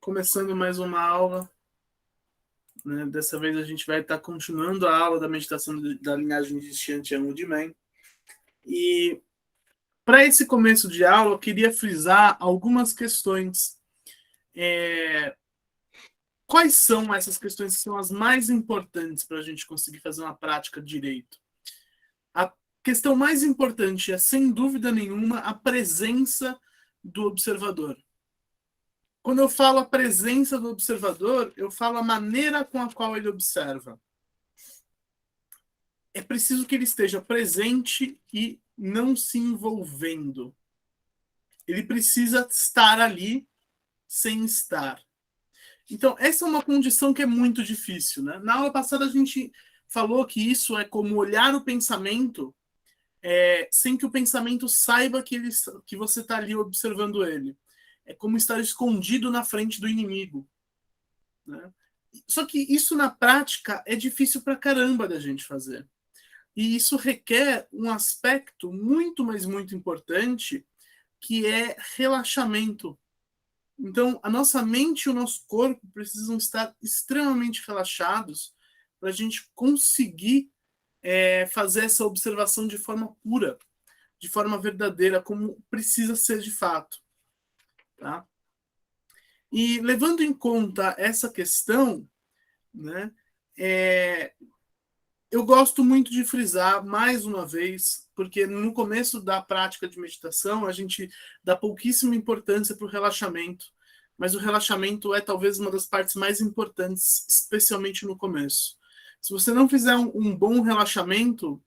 Começando mais uma aula, né? Dessa vez a gente vai estar continuando a aula da meditação da linhagem de Xian Wu Man. E para esse começo de aula, eu queria frisar algumas questões. Quais são essas questões que são as mais importantes para a gente conseguir fazer uma prática direito? A questão mais importante é, sem dúvida nenhuma, a presença do observador. Quando eu falo a presença do observador, eu falo a maneira com a qual ele observa. É preciso que ele esteja presente e não se envolvendo. Ele precisa estar ali sem estar. Então, essa é uma condição que é muito difícil, né? Na aula passada a gente falou que isso é como olhar o pensamento sem que o pensamento saiba que você está ali observando ele. É como estar escondido na frente do inimigo, né? Só que isso na prática é difícil pra caramba da gente fazer. E isso requer um aspecto muito, mas muito importante, que é relaxamento. Então, a nossa mente e o nosso corpo precisam estar extremamente relaxados para a gente conseguir fazer essa observação de forma pura, de forma verdadeira, como precisa ser de fato. Tá? E levando em conta essa questão, né, eu gosto muito de frisar, mais uma vez, porque no começo da prática de meditação, a gente dá pouquíssima importância para o relaxamento, mas o relaxamento é talvez uma das partes mais importantes, especialmente no começo. Se você não fizer um bom relaxamento,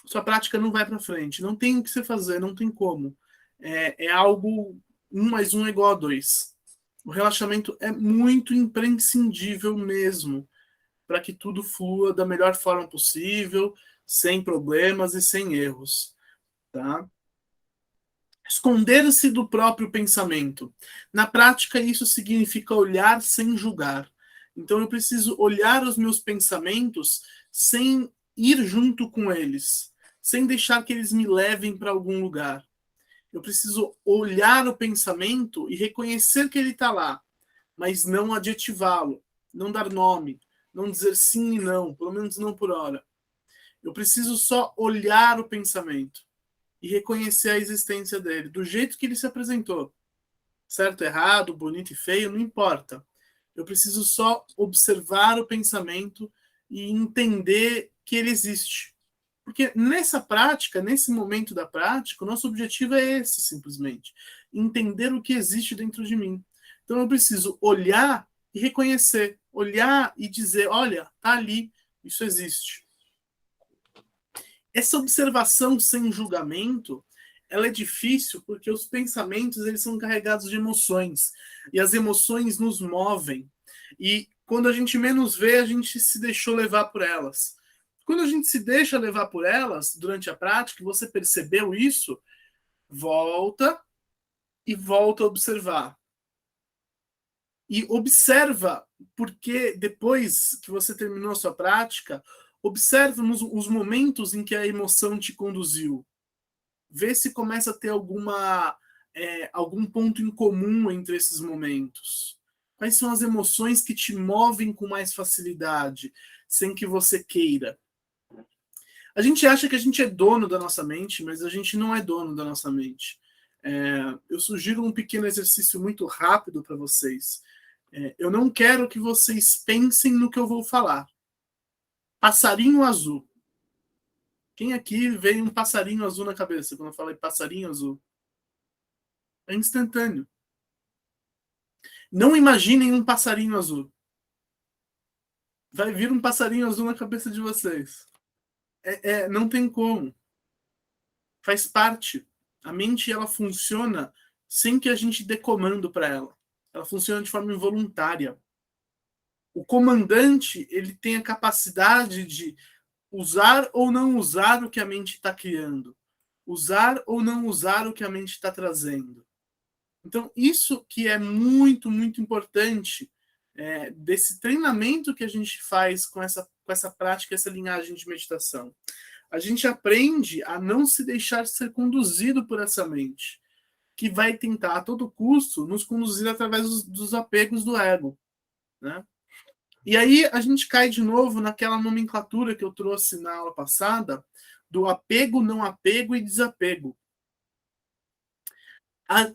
sua prática não vai para frente. Não tem o que você fazer, não tem como. É algo 1 mais 1 é igual a 2. O relaxamento é muito imprescindível mesmo para que tudo flua da melhor forma possível, sem problemas e sem erros. Tá? Esconder-se do próprio pensamento. Na prática, isso significa olhar sem julgar. Então, eu preciso olhar os meus pensamentos sem ir junto com eles, sem deixar que eles me levem para algum lugar. Eu preciso olhar o pensamento e reconhecer que ele está lá, mas não adjetivá-lo, não dar nome, não dizer sim e não, pelo menos não por hora. Eu preciso só olhar o pensamento e reconhecer a existência dele, do jeito que ele se apresentou. Certo, errado, bonito e feio, não importa. Eu preciso só observar o pensamento e entender que ele existe. Porque nessa prática, nesse momento da prática, o nosso objetivo é esse, simplesmente. Entender o que existe dentro de mim. Então eu preciso olhar e reconhecer. Olhar e dizer, olha, tá ali, isso existe. Essa observação sem julgamento, ela é difícil porque os pensamentos eles são carregados de emoções. E as emoções nos movem. E quando a gente menos vê, a gente se deixou levar por elas. Quando a gente se deixa levar por elas durante a prática, você percebeu isso, volta e volta a observar. E observa, porque depois que você terminou a sua prática, observa os momentos em que a emoção te conduziu. Vê se começa a ter algum ponto em comum entre esses momentos. Quais são as emoções que te movem com mais facilidade, sem que você queira? A gente acha que a gente é dono da nossa mente, mas a gente não é dono da nossa mente. Eu sugiro um pequeno exercício muito rápido para vocês. Eu não quero que vocês pensem no que eu vou falar. Passarinho azul. Quem aqui veio um passarinho azul na cabeça quando eu falei passarinho azul? É instantâneo. Não imaginem um passarinho azul. Vai vir um passarinho azul na cabeça de vocês. Não tem como. Faz parte. A mente ela funciona sem que a gente dê comando para ela. Ela funciona de forma involuntária. O comandante ele tem a capacidade de usar ou não usar o que a mente está criando. Usar ou não usar o que a mente está trazendo. Então, isso que é muito, muito importante desse treinamento que a gente faz com essa prática, essa linhagem de meditação. A gente aprende a não se deixar ser conduzido por essa mente. que vai tentar a todo custo nos conduzir através dos apegos do ego, né? E aí a gente cai de novo naquela nomenclatura que eu trouxe na aula passada do apego, não apego e desapego.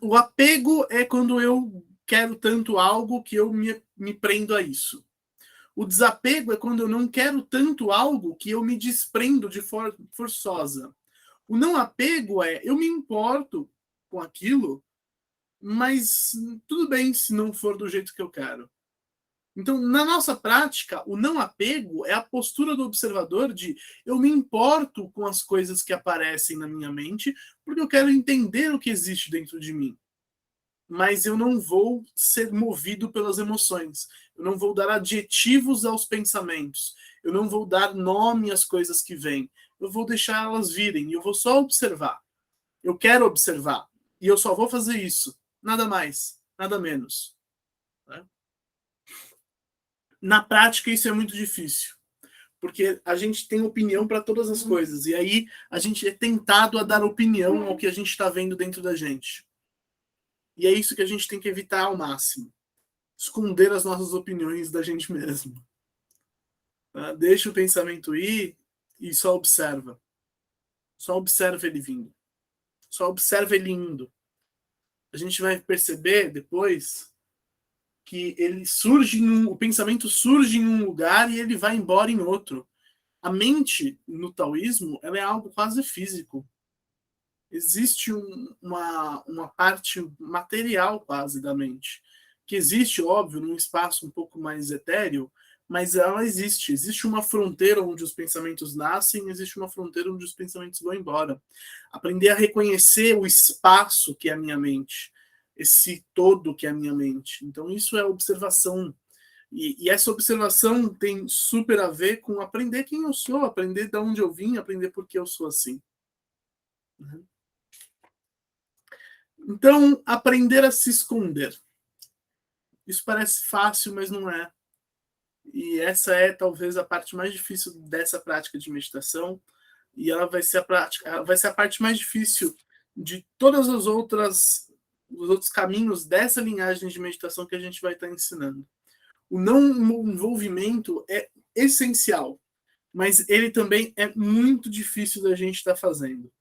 O apego é quando eu quero tanto algo que eu me prendo a isso. O desapego é quando eu não quero tanto algo que eu me desprendo de forçosa. O não apego é eu me importo com aquilo, mas tudo bem se não for do jeito que eu quero. Então, na nossa prática, o não apego é a postura do observador de eu me importo com as coisas que aparecem na minha mente, porque eu quero entender o que existe dentro de mim. Mas eu não vou ser movido pelas emoções. Eu não vou dar adjetivos aos pensamentos. Eu não vou dar nome às coisas que vêm. Eu vou deixar elas virem. Eu vou só observar. Eu quero observar. E eu só vou fazer isso. Nada mais, nada menos. Né? Na prática, isso é muito difícil. Porque a gente tem opinião para todas as coisas. E aí a gente é tentado a dar opinião ao que a gente está vendo dentro da gente. E é isso que a gente tem que evitar ao máximo. Esconder as nossas opiniões da gente mesmo. Tá? Deixa o pensamento ir e só observa. Só observa ele vindo. Só observa ele indo. A gente vai perceber depois que ele surge o pensamento surge em um lugar e ele vai embora em outro. A mente no taoísmo ela é algo quase físico. Existe uma parte material quase da mente, que existe, óbvio, num espaço um pouco mais etéreo, mas ela existe. Existe uma fronteira onde os pensamentos nascem, existe uma fronteira onde os pensamentos vão embora. Aprender a reconhecer o espaço que é a minha mente, esse todo que é a minha mente. Então, isso é observação. E essa observação tem super a ver com aprender quem eu sou, aprender de onde eu vim, aprender por que eu sou assim. Uhum. Então, aprender a se esconder. Isso parece fácil, mas não é. E essa é talvez a parte mais difícil dessa prática de meditação. E ela vai ser a parte mais difícil de todas as outras os outros caminhos dessa linhagem de meditação que a gente vai estar ensinando. O não envolvimento é essencial, mas ele também é muito difícil da gente estar fazendo.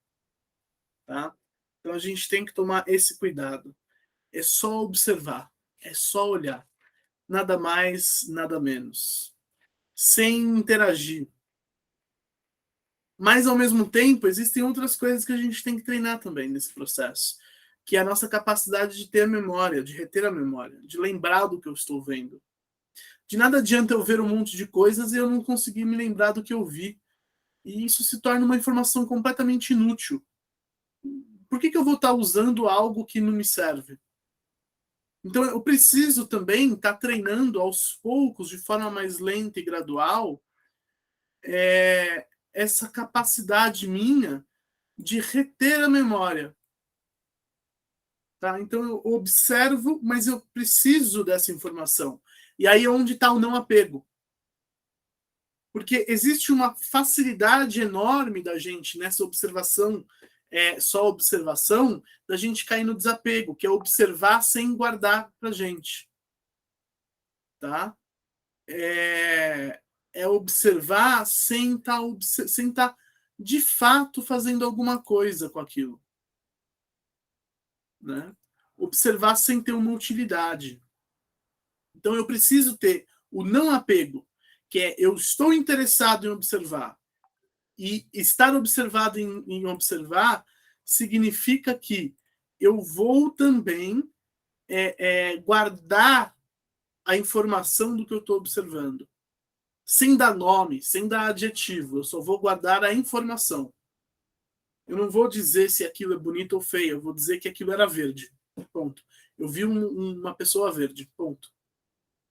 Tá? Então a gente tem que tomar esse cuidado. É só observar, é só olhar. Nada mais, nada menos. Sem interagir. Mas, ao mesmo tempo, existem outras coisas que a gente tem que treinar também nesse processo. Que é a nossa capacidade de ter a memória, de reter a memória, de lembrar do que eu estou vendo. De nada adianta eu ver um monte de coisas e eu não conseguir me lembrar do que eu vi. E isso se torna uma informação completamente inútil. Por que eu vou estar usando algo que não me serve? Então, eu preciso também estar treinando aos poucos, de forma mais lenta e gradual, essa capacidade minha de reter a memória. Tá? Então, eu observo, mas eu preciso dessa informação. E aí é onde está o não apego. Porque existe uma facilidade enorme da gente nessa observação, só observação, da gente cair no desapego, que é observar sem guardar para a gente. Tá? É observar sem estar de fato fazendo alguma coisa com aquilo. Né? Observar sem ter uma utilidade. Então eu preciso ter o não apego, que é eu estou interessado em observar. E estar observado em observar significa que eu vou também guardar a informação do que eu estou observando. Sem dar nome, sem dar adjetivo. Eu só vou guardar a informação. Eu não vou dizer se aquilo é bonito ou feio. Eu vou dizer que aquilo era verde. Ponto. Eu vi uma pessoa verde. Ponto.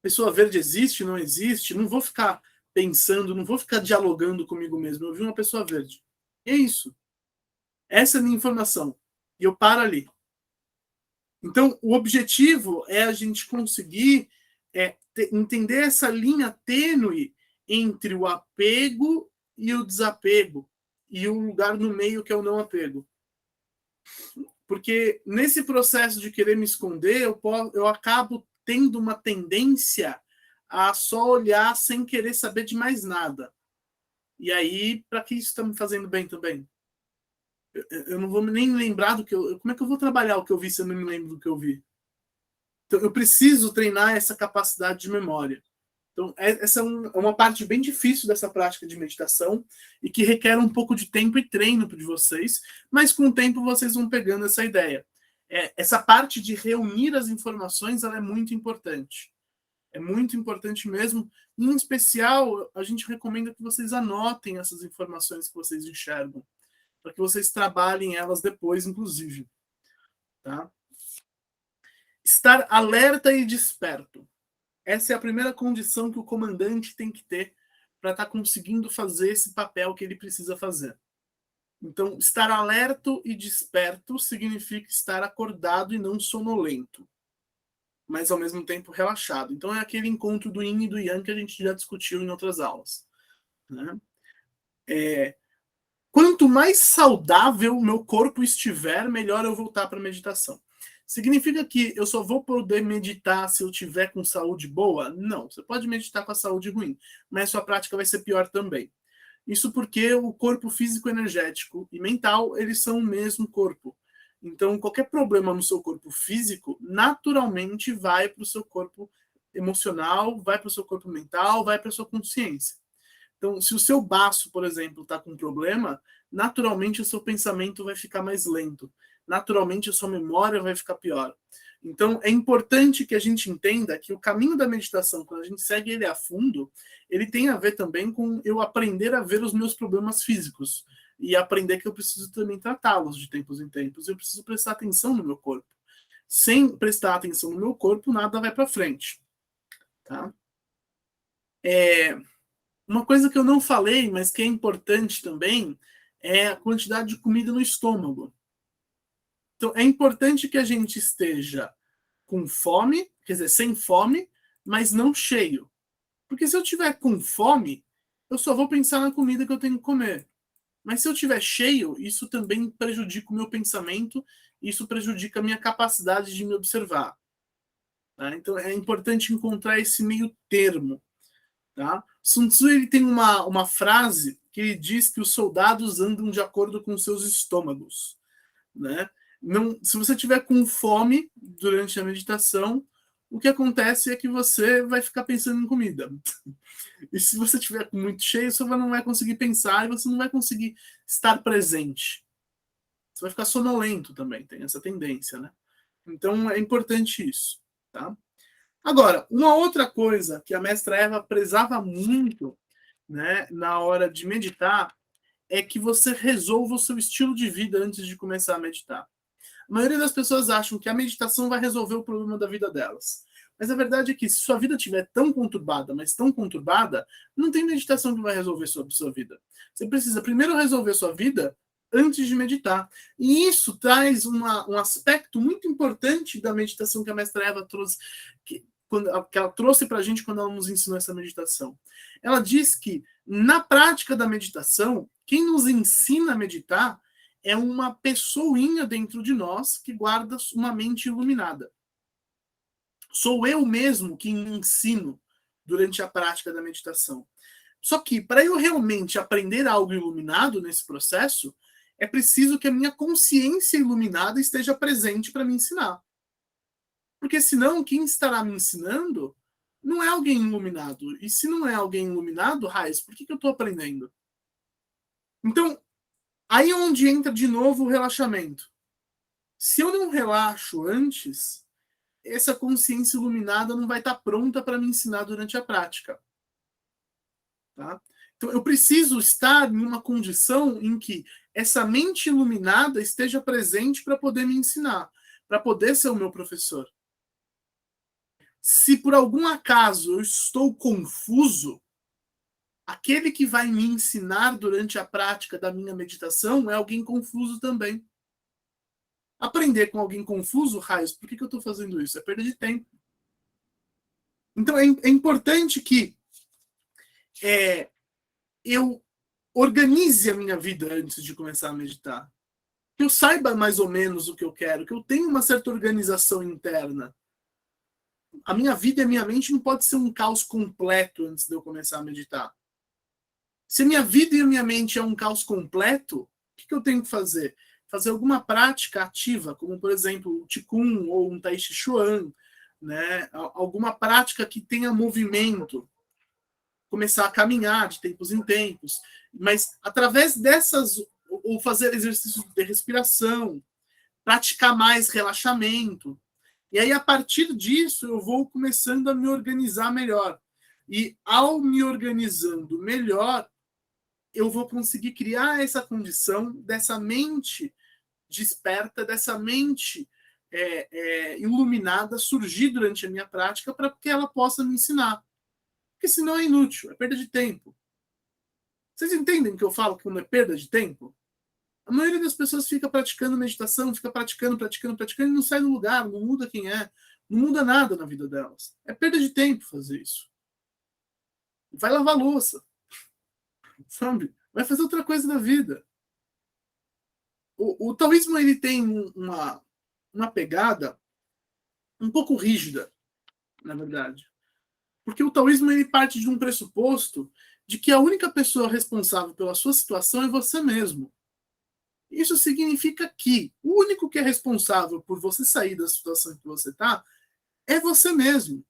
Pessoa verde existe, não existe? Não vou ficar pensando, não vou ficar dialogando comigo mesmo. Eu vi uma pessoa verde. É isso. Essa é a minha informação. E eu paro ali. Então, o objetivo é a gente conseguir entender essa linha tênue entre o apego e o desapego, e o lugar no meio que é o não apego. Porque nesse processo de querer me esconder, eu acabo tendo uma tendência a só olhar sem querer saber de mais nada. E aí, para que isso está me fazendo bem também? Eu não vou nem lembrar do que eu. Como é que eu vou trabalhar o que eu vi se eu não me lembro do que eu vi? Então, eu preciso treinar essa capacidade de memória. Então, essa é uma parte bem difícil dessa prática de meditação e que requer um pouco de tempo e treino de vocês, mas com o tempo vocês vão pegando essa ideia. Essa parte de reunir as informações ela é muito importante. É muito importante mesmo. Em especial, a gente recomenda que vocês anotem essas informações que vocês enxergam, para que vocês trabalhem elas depois, inclusive. Tá? Estar alerta e desperto. Essa é a primeira condição que o comandante tem que ter para estar conseguindo fazer esse papel que ele precisa fazer. Então, estar alerta e desperto significa estar acordado e não sonolento, mas ao mesmo tempo relaxado. Então, é aquele encontro do yin e do yang que a gente já discutiu em outras aulas. Né? Quanto mais saudável o meu corpo estiver, melhor eu voltar para a meditação. Significa que eu só vou poder meditar se eu tiver com saúde boa? Não, você pode meditar com a saúde ruim, mas sua prática vai ser pior também. Isso porque o corpo físico, energético e mental, eles são o mesmo corpo. Então, qualquer problema no seu corpo físico, naturalmente vai para o seu corpo emocional, vai para o seu corpo mental, vai para a sua consciência. Então, se o seu baço, por exemplo, está com problema, naturalmente o seu pensamento vai ficar mais lento. Naturalmente a sua memória vai ficar pior. Então, é importante que a gente entenda que o caminho da meditação, quando a gente segue ele a fundo, ele tem a ver também com eu aprender a ver os meus problemas físicos e aprender que eu preciso também tratá-los de tempos em tempos. Eu preciso prestar atenção no meu corpo. Sem prestar atenção no meu corpo, nada vai para frente. Tá? Uma coisa que eu não falei, mas que é importante também, é a quantidade de comida no estômago. Então, é importante que a gente esteja com fome, quer dizer, sem fome, mas não cheio. Porque se eu tiver com fome, eu só vou pensar na comida que eu tenho que comer. Mas se eu tiver cheio, isso também prejudica o meu pensamento, isso prejudica a minha capacidade de me observar. Tá? Então, é importante encontrar esse meio termo. Tá? Sun Tzu ele tem uma frase que ele diz que os soldados andam de acordo com seus estômagos. Né? Não, se você tiver com fome durante a meditação, o que acontece é que você vai ficar pensando em comida. E se você tiver muito cheio, você não vai conseguir pensar e você não vai conseguir estar presente. Você vai ficar sonolento também, tem essa tendência, né? Então é importante isso, tá? Agora, uma outra coisa que a mestra Eva prezava muito, né, na hora de meditar, é que você resolva o seu estilo de vida antes de começar a meditar. A maioria das pessoas acham que a meditação vai resolver o problema da vida delas. Mas a verdade é que se sua vida estiver tão conturbada, mas tão conturbada, não tem meditação que vai resolver sua vida. Você precisa primeiro resolver sua vida antes de meditar. E isso traz um aspecto muito importante da meditação que a mestra Eva trouxe, que ela trouxe para a gente quando ela nos ensinou essa meditação. Ela diz que, na prática da meditação, quem nos ensina a meditar é uma pessoinha dentro de nós que guarda uma mente iluminada. Sou eu mesmo que me ensino durante a prática da meditação. Só que, para eu realmente aprender algo iluminado nesse processo, é preciso que a minha consciência iluminada esteja presente para me ensinar. Porque senão, quem estará me ensinando não é alguém iluminado. E se não é alguém iluminado, Raiz, por que eu estou aprendendo? Então, aí é onde entra de novo o relaxamento. Se eu não relaxo antes, essa consciência iluminada não vai estar pronta para me ensinar durante a prática. Tá? Então, eu preciso estar em uma condição em que essa mente iluminada esteja presente para poder me ensinar, para poder ser o meu professor. Se por algum acaso eu estou confuso, aquele que vai me ensinar durante a prática da minha meditação é alguém confuso também. Aprender com alguém confuso, Raios, por que eu estou fazendo isso? É perda de tempo. Então é importante que eu organize a minha vida antes de começar a meditar. que eu saiba mais ou menos o que eu quero, que eu tenha uma certa organização interna. A minha vida e a minha mente não pode ser um caos completo antes de eu começar a meditar. Se a minha vida e a minha mente é um caos completo, o que eu tenho que fazer? Fazer alguma prática ativa, como, por exemplo, o Qigong ou um Tai Chi Chuan, né? Alguma prática que tenha movimento, começar a caminhar de tempos em tempos, mas através dessas, ou fazer exercícios de respiração, praticar mais relaxamento, e aí a partir disso eu vou começando a me organizar melhor. E ao me organizando melhor, eu vou conseguir criar essa condição dessa mente desperta, dessa mente iluminada surgir durante a minha prática para que ela possa me ensinar. Porque senão é inútil, é perda de tempo. Vocês entendem o que eu falo quando é perda de tempo? A maioria das pessoas fica praticando meditação, fica praticando e não sai do lugar, não muda quem é, não muda nada na vida delas. É perda de tempo fazer isso. Vai lavar louça, sabe? Vai fazer outra coisa na vida. O taoísmo ele tem uma pegada um pouco rígida, na verdade. Porque o taoísmo ele parte de um pressuposto de que a única pessoa responsável pela sua situação é você mesmo. Isso significa que o único que é responsável por você sair da situação que você está é você mesmo.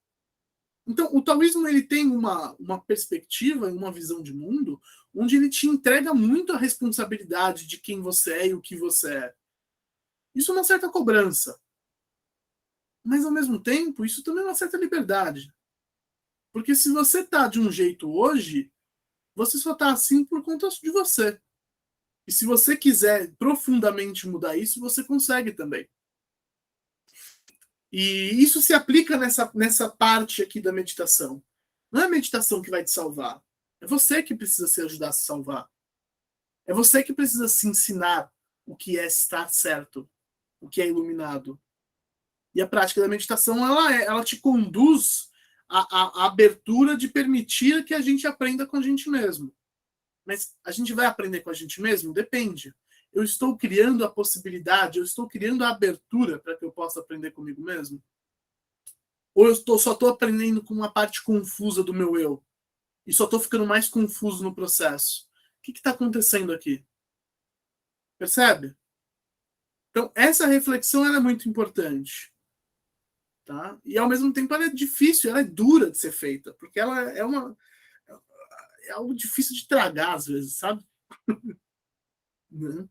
Então, o taoísmo ele tem uma perspectiva, uma visão de mundo, onde ele te entrega muito a responsabilidade de quem você é e o que você é. Isso é uma certa cobrança. Mas, ao mesmo tempo, isso também é uma certa liberdade. Porque se você está de um jeito hoje, você só está assim por conta de você. E se você quiser profundamente mudar isso, você consegue também. E isso se aplica nessa parte aqui da meditação. Não é a meditação que vai te salvar. É você que precisa se ajudar a se salvar. É você que precisa se ensinar o que é estar certo, o que é iluminado. E a prática da meditação, ela te conduz à abertura de permitir que a gente aprenda com a gente mesmo. Mas a gente vai aprender com a gente mesmo? Depende. Eu estou criando a possibilidade, eu estou criando a abertura para que eu possa aprender comigo mesmo? Ou só estou aprendendo com uma parte confusa do meu eu? E só estou ficando mais confuso no processo? O que está acontecendo aqui? Percebe? Então, essa reflexão ela é muito importante. Tá? E, ao mesmo tempo, ela é difícil, ela é dura de ser feita, porque ela é algo difícil de tragar, às vezes, sabe? Né?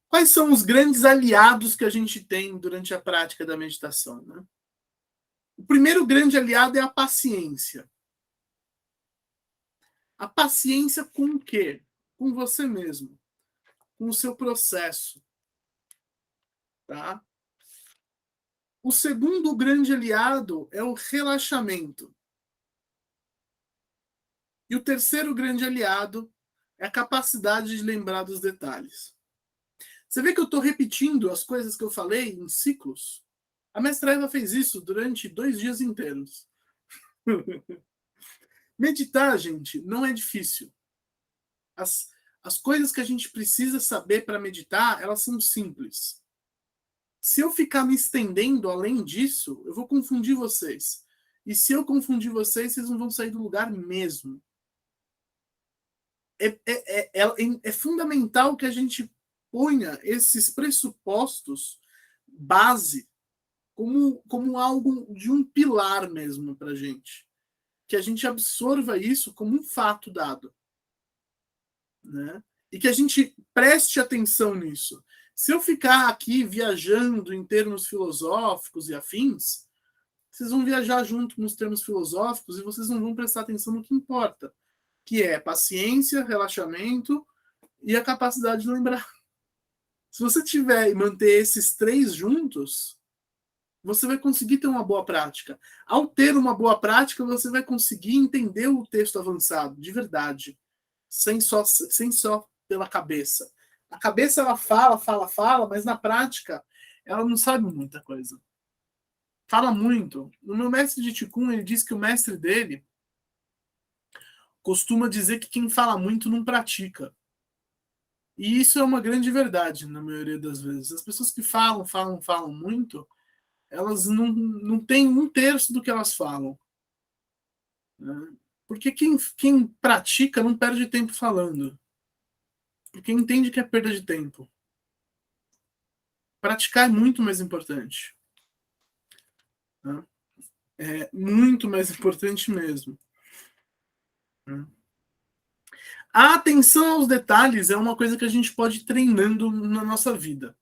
Quais são os grandes aliados que a gente tem durante a prática da meditação? Né? O primeiro grande aliado é a paciência. A paciência com o quê? Com você mesmo, com o seu processo. Tá? O segundo grande aliado é o relaxamento. E o terceiro grande aliado é a capacidade de lembrar dos detalhes. Você vê que eu estou repetindo as coisas que eu falei em ciclos? A mestra Eva fez isso durante 2 dias inteiros. Meditar, gente, não é difícil. As coisas que a gente precisa saber para meditar, elas são simples. Se eu ficar me estendendo além disso, eu vou confundir vocês. E se eu confundir vocês, vocês não vão sair do lugar mesmo. É fundamental que a gente ponha esses pressupostos base como algo de um pilar mesmo para a gente. Que a gente absorva isso como um fato dado. Né? E que a gente preste atenção nisso. Se eu ficar aqui viajando em termos filosóficos e afins, vocês vão viajar junto nos termos filosóficos e vocês não vão prestar atenção no que importa, que é paciência, relaxamento e a capacidade de lembrar. Se você tiver e manter esses 3 juntos, você vai conseguir ter uma boa prática. Ao ter uma boa prática, você vai conseguir entender o texto avançado, de verdade, sem só pela cabeça. A cabeça, ela fala, mas na prática, ela não sabe muita coisa. Fala muito. O meu mestre de Qigong, ele diz que o mestre dele, costuma dizer que quem fala muito não pratica. E isso é uma grande verdade, na maioria das vezes. As pessoas que falam muito, elas não têm um terço do que elas falam. Né? Porque quem pratica não perde tempo falando. Porque entende que é perda de tempo. Praticar é muito mais importante. Né? É muito mais importante mesmo. Né? A atenção aos detalhes é uma coisa que a gente pode ir treinando na nossa vida.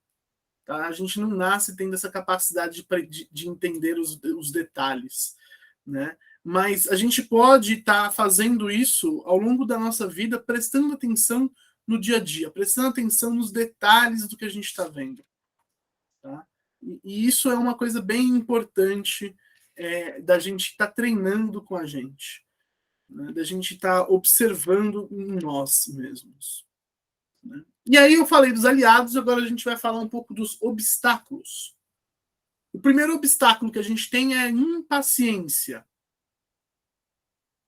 Tá? A gente não nasce tendo essa capacidade de entender os detalhes. Né? Mas a gente pode estar fazendo isso ao longo da nossa vida, prestando atenção no dia a dia, prestando atenção nos detalhes do que a gente está vendo. Tá? E isso é uma coisa bem importante da gente estar treinando com a gente, né? Da gente estar observando em nós mesmos. Né? E aí eu falei dos aliados, agora a gente vai falar um pouco dos obstáculos. O primeiro obstáculo que a gente tem é a impaciência.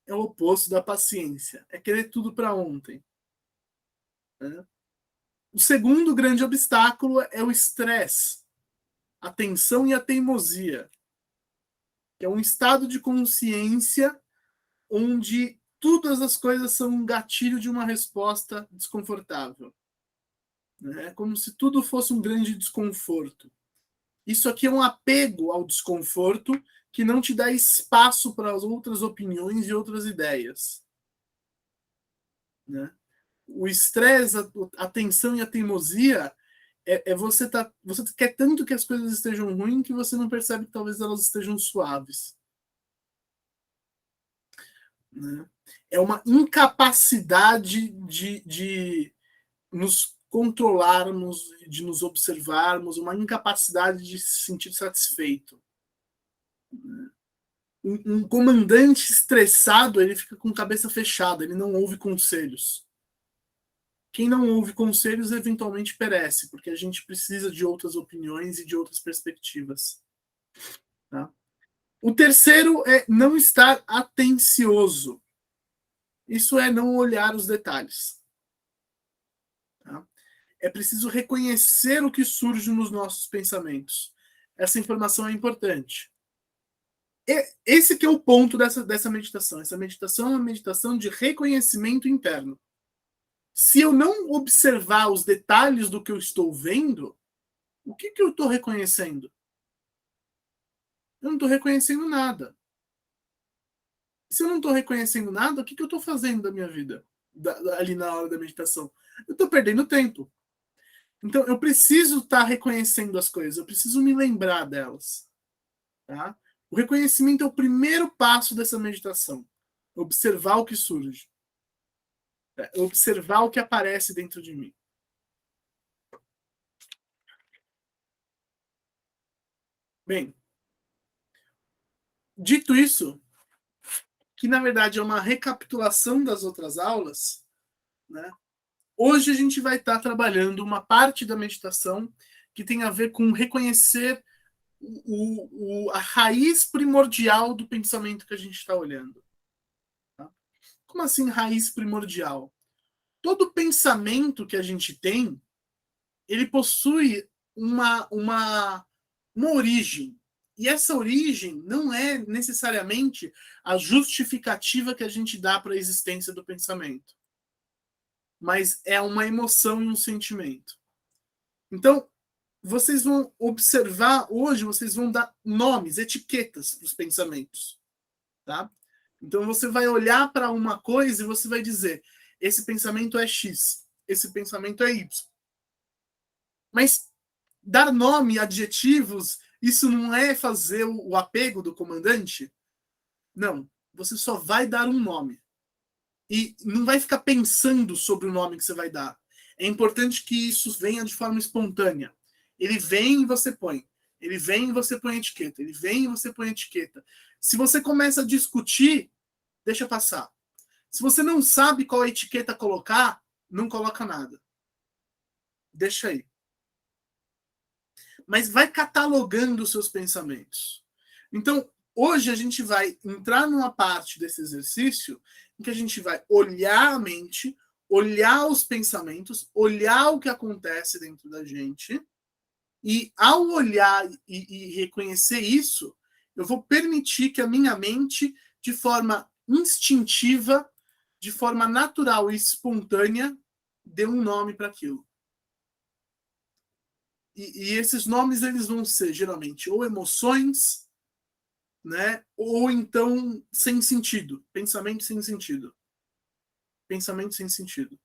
É o oposto da paciência. É querer tudo para ontem. Né? O segundo grande obstáculo é o estresse, a tensão e a teimosia, que é um estado de consciência onde todas as coisas são um gatilho de uma resposta desconfortável. Né? É como se tudo fosse um grande desconforto. Isso aqui é um apego ao desconforto que não te dá espaço para as outras opiniões e outras ideias. Né? O estresse, a tensão e a teimosia você quer tanto que as coisas estejam ruins que você não percebe que talvez elas estejam suaves. Né? É uma incapacidade de nos controlarmos, de nos observarmos, uma incapacidade de se sentir satisfeito. Um comandante estressado, ele fica com a cabeça fechada, ele não ouve conselhos. Quem não ouve conselhos eventualmente perece, porque a gente precisa de outras opiniões e de outras perspectivas. Tá? O terceiro é não estar atencioso. Isso é não olhar os detalhes. Tá? É preciso reconhecer o que surge nos nossos pensamentos. Essa informação é importante. Esse que é o ponto dessa meditação. Essa meditação é uma meditação de reconhecimento interno. Se eu não observar os detalhes do que eu estou vendo, o que eu estou reconhecendo? Eu não estou reconhecendo nada. Se eu não estou reconhecendo nada, o que eu estou fazendo da minha vida? Ali na hora da meditação? Eu estou perdendo tempo. Então, eu preciso estar reconhecendo as coisas, eu preciso me lembrar delas. Tá? O reconhecimento é o primeiro passo dessa meditação. Observar o que surge. Observar o que aparece dentro de mim. Bem, dito isso, que na verdade é uma recapitulação das outras aulas, né? Hoje a gente vai estar trabalhando uma parte da meditação que tem a ver com reconhecer a raiz primordial do pensamento que a gente está olhando. Tá? Como assim raiz primordial? Todo pensamento que a gente tem, ele possui uma origem. E essa origem não é necessariamente a justificativa que a gente dá para a existência do pensamento, mas é uma emoção e um sentimento. Então, vocês vão observar hoje, vocês vão dar nomes, etiquetas para os pensamentos. Tá? Então, você vai olhar para uma coisa e você vai dizer: esse pensamento é X, esse pensamento é Y. Mas dar nome, adjetivos, isso não é fazer o apego do comandante? Não. Você só vai dar um nome. E não vai ficar pensando sobre o nome que você vai dar. É importante que isso venha de forma espontânea. Ele vem e você põe. Ele vem e você põe etiqueta. Ele vem e você põe etiqueta. Se você começa a discutir, deixa passar. Se você não sabe qual etiqueta colocar, não coloca nada. Deixa aí. Mas vai catalogando os seus pensamentos. Então, hoje a gente vai entrar numa parte desse exercício em que a gente vai olhar a mente, olhar os pensamentos, olhar o que acontece dentro da gente, e ao olhar e reconhecer isso, eu vou permitir que a minha mente, de forma instintiva, de forma natural e espontânea, dê um nome para aquilo. E esses nomes eles vão ser geralmente ou emoções, né? Ou então sem sentido, pensamento sem sentido. Pensamento sem sentido. O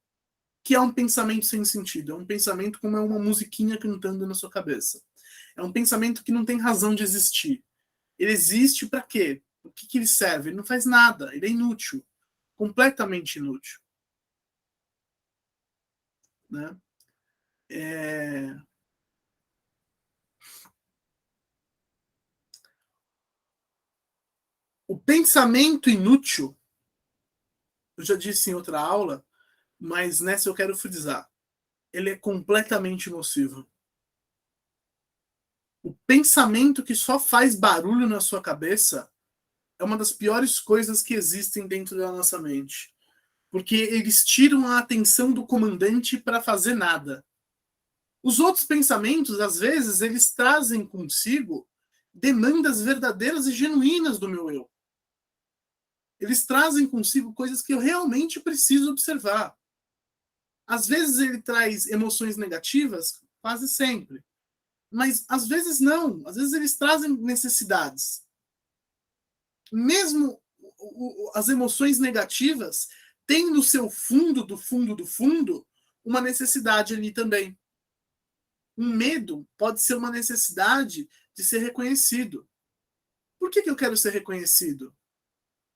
que é um pensamento sem sentido? É um pensamento como é uma musiquinha cantando na sua cabeça. É um pensamento que não tem razão de existir. Ele existe para quê? O que ele serve? Ele não faz nada, ele é inútil. Completamente inútil. Né? O pensamento inútil, eu já disse em outra aula, mas nessa eu quero frisar, ele é completamente nocivo. O pensamento que só faz barulho na sua cabeça é uma das piores coisas que existem dentro da nossa mente. Porque eles tiram a atenção do comandante para fazer nada. Os outros pensamentos, às vezes, eles trazem consigo demandas verdadeiras e genuínas do meu eu. Eles trazem consigo coisas que eu realmente preciso observar. Às vezes ele traz emoções negativas, quase sempre. Mas às vezes não. Às vezes eles trazem necessidades. Mesmo as emoções negativas têm no seu fundo, do fundo, do fundo, uma necessidade ali também. Um medo pode ser uma necessidade de ser reconhecido. Por que eu quero ser reconhecido?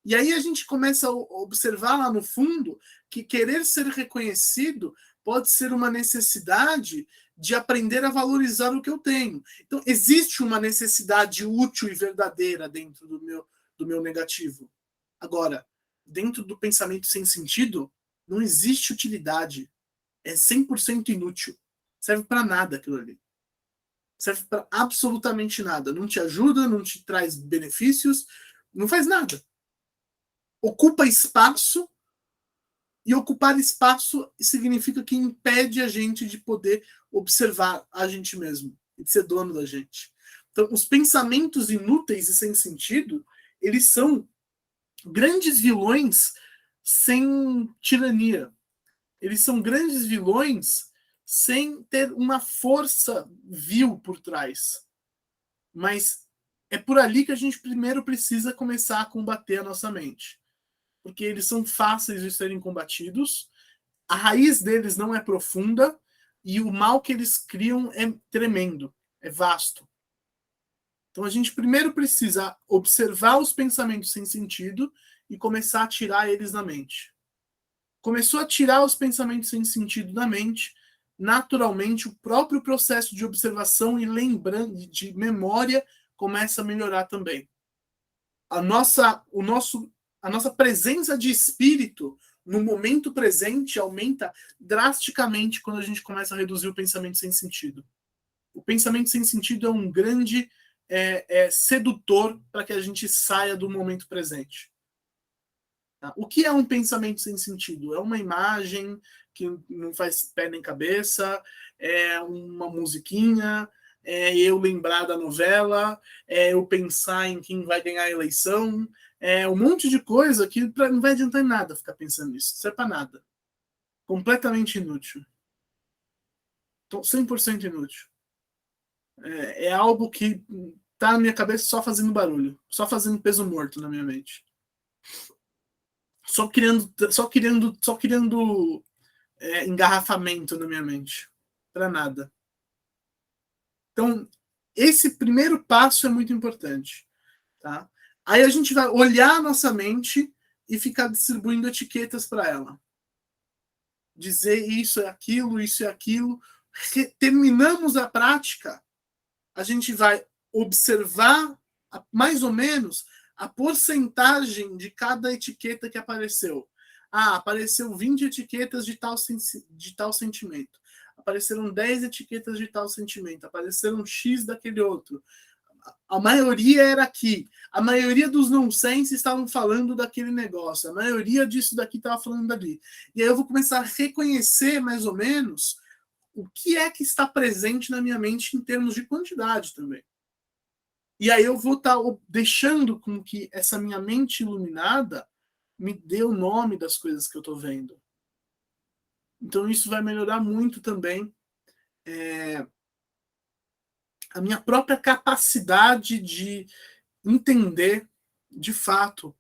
E aí a gente começa a observar lá no fundo que querer ser reconhecido pode ser uma necessidade de aprender a valorizar o que eu tenho. Então, existe uma necessidade útil e verdadeira dentro do meu negativo. Agora, dentro do pensamento sem sentido, não existe utilidade. É 100% inútil. Serve para nada aquilo ali. Serve para absolutamente nada. Não te ajuda, não te traz benefícios, não faz nada. Ocupa espaço, e ocupar espaço significa que impede a gente de poder observar a gente mesmo e de ser dono da gente. Então, os pensamentos inúteis e sem sentido, eles são grandes vilões sem tirania. Eles são grandes vilões sem ter uma força vil por trás. Mas é por ali que a gente primeiro precisa começar a combater a nossa mente. Porque eles são fáceis de serem combatidos, a raiz deles não é profunda e o mal que eles criam é tremendo, é vasto. Então a gente primeiro precisa observar os pensamentos sem sentido e começar a tirar eles da mente. Começou a tirar os pensamentos sem sentido da mente, naturalmente o próprio processo de observação e lembrança, de memória, começa a melhorar também. A nossa presença de espírito no momento presente aumenta drasticamente quando a gente começa a reduzir o pensamento sem sentido. O pensamento sem sentido é um grande sedutor para que a gente saia do momento presente. Tá? O que é um pensamento sem sentido? É uma imagem que não faz pé nem cabeça, é uma musiquinha, é eu lembrar da novela, é eu pensar em quem vai ganhar a eleição, é um monte de coisa que não vai adiantar em nada ficar pensando nisso, não serve para nada. Completamente inútil. 100% inútil. É algo que tá na minha cabeça só fazendo barulho, só fazendo peso morto na minha mente. Só criando engarrafamento na minha mente. Para nada. Então, esse primeiro passo é muito importante. Tá? Aí a gente vai olhar a nossa mente e ficar distribuindo etiquetas para ela. Dizer isso é aquilo, isso é aquilo. Terminamos a prática, a gente vai observar mais ou menos a porcentagem de cada etiqueta que apareceu. Ah, apareceu 20 etiquetas de tal sentimento. Apareceram 10 etiquetas de tal sentimento. Apareceram X daquele outro. a maioria era aqui. A maioria dos nonsense estavam falando daquele negócio. A maioria disso daqui estava falando dali. E aí eu vou começar a reconhecer, mais ou menos, o que é que está presente na minha mente em termos de quantidade também. E aí eu vou estar deixando com que essa minha mente iluminada me dê o nome das coisas que eu estou vendo. Então isso vai melhorar muito também a minha própria capacidade de entender de fato.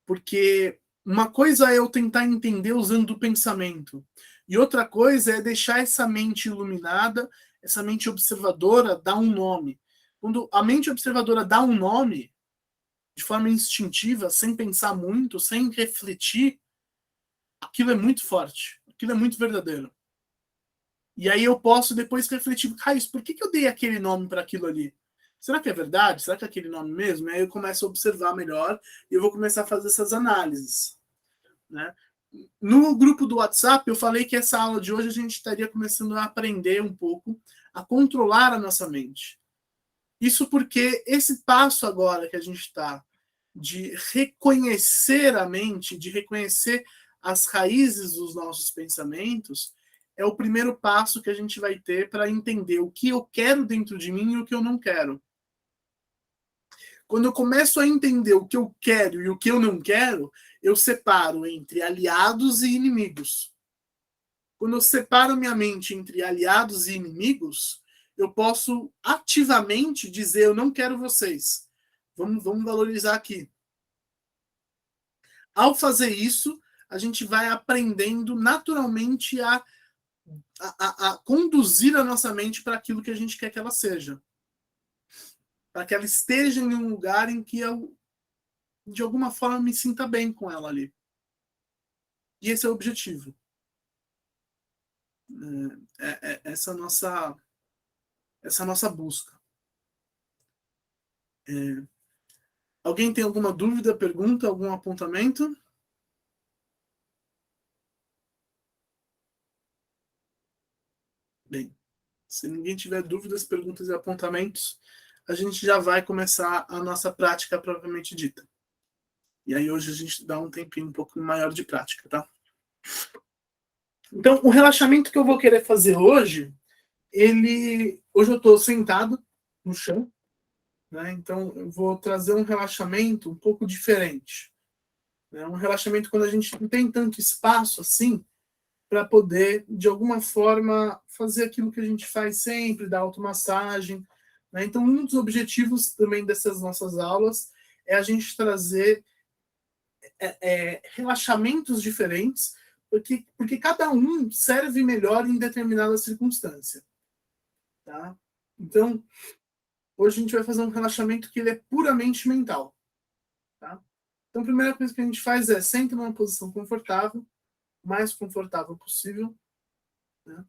Porque uma coisa é eu tentar entender usando o pensamento, e outra coisa é deixar essa mente iluminada, essa mente observadora, dar um nome. Quando a mente observadora dá um nome, de forma instintiva, sem pensar muito, sem refletir, aquilo é muito forte, aquilo é muito verdadeiro. E aí eu posso depois refletir, Caio, por que eu dei aquele nome para aquilo ali? Será que é verdade? Será que é aquele nome mesmo? E aí eu começo a observar melhor e eu vou começar a fazer essas análises. Né? No grupo do WhatsApp, eu falei que essa aula de hoje a gente estaria começando a aprender um pouco a controlar a nossa mente. Isso porque esse passo agora que a gente está de reconhecer a mente, de reconhecer as raízes dos nossos pensamentos, é o primeiro passo que a gente vai ter para entender o que eu quero dentro de mim e o que eu não quero. Quando eu começo a entender o que eu quero e o que eu não quero, eu separo entre aliados e inimigos. Quando eu separo minha mente entre aliados e inimigos, eu posso ativamente dizer: eu não quero vocês. Vamos valorizar aqui. Ao fazer isso, a gente vai aprendendo naturalmente a conduzir a nossa mente para aquilo que a gente quer que ela seja. Para que ela esteja em um lugar em que eu, de alguma forma, me sinta bem com ela ali. E esse é o objetivo. Essa nossa busca. Alguém tem alguma dúvida, pergunta, algum apontamento? Bem, se ninguém tiver dúvidas, perguntas e apontamentos, a gente já vai começar a nossa prática propriamente dita. E aí hoje a gente dá um tempinho um pouco maior de prática, tá? Então, o relaxamento que eu vou querer fazer hoje, hoje eu estou sentado no chão, né? Então eu vou trazer um relaxamento um pouco diferente. Né? Um relaxamento quando a gente não tem tanto espaço assim, para poder, de alguma forma, fazer aquilo que a gente faz sempre, dar automassagem. Né? Então, um dos objetivos também dessas nossas aulas é a gente trazer relaxamentos diferentes, porque cada um serve melhor em determinada circunstância. Tá? Então, hoje a gente vai fazer um relaxamento que ele é puramente mental. Tá? Então, a primeira coisa que a gente faz é senta numa posição confortável, o mais confortável possível. Né?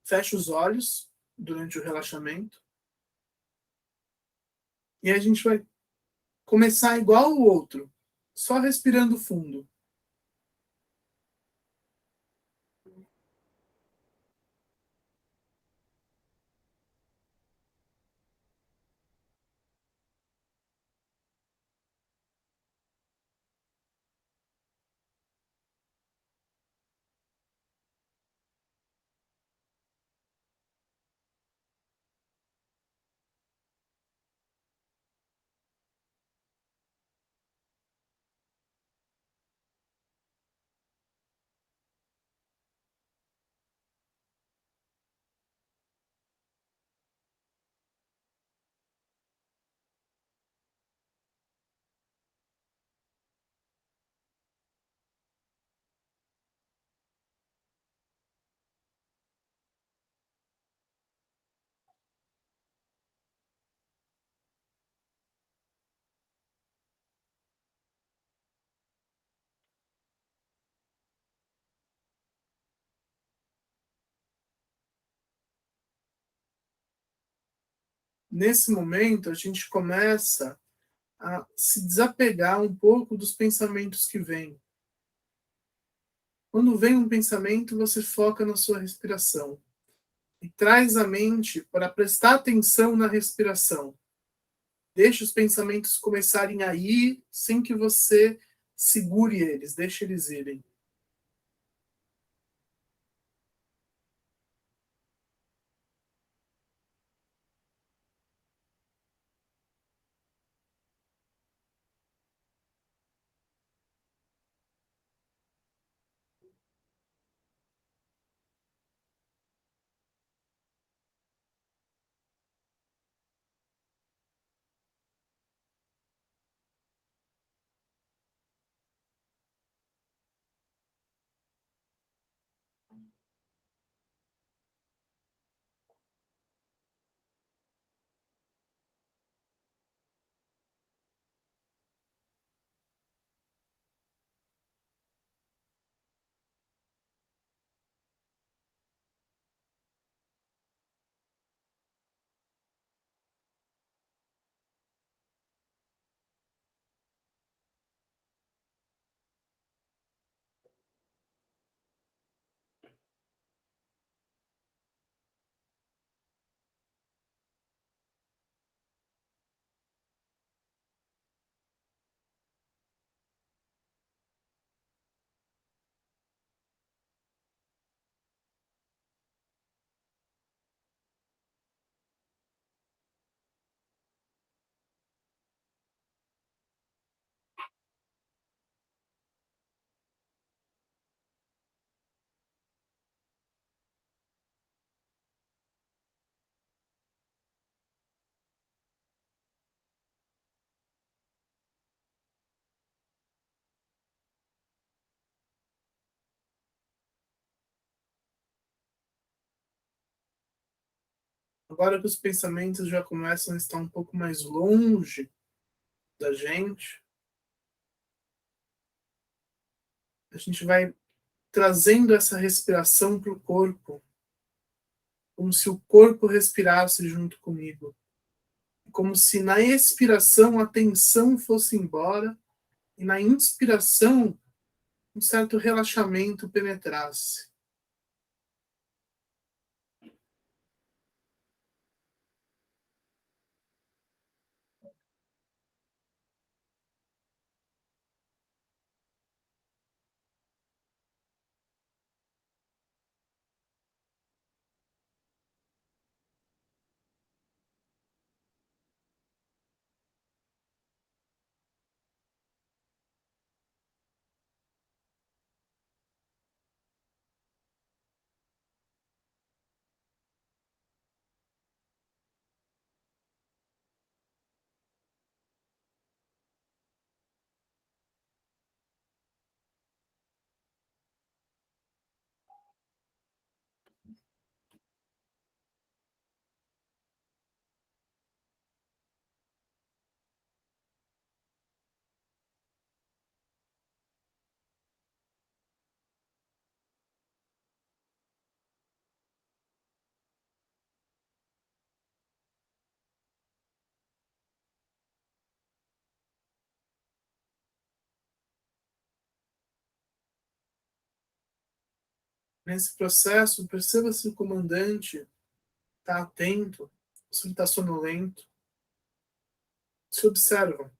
Fecha os olhos durante o relaxamento. E a gente vai começar igual o outro, só respirando fundo. Nesse momento, a gente começa a se desapegar um pouco dos pensamentos que vêm. Quando vem um pensamento, você foca na sua respiração e traz a mente para prestar atenção na respiração. Deixe os pensamentos começarem a ir sem que você segure eles, deixe eles irem. Agora que os pensamentos já começam a estar um pouco mais longe da gente, a gente vai trazendo essa respiração para o corpo, como se o corpo respirasse junto comigo. Como se na expiração a tensão fosse embora e na inspiração um certo relaxamento penetrasse. Nesse processo, perceba se o comandante está atento, se ele está sonolento. Se observa.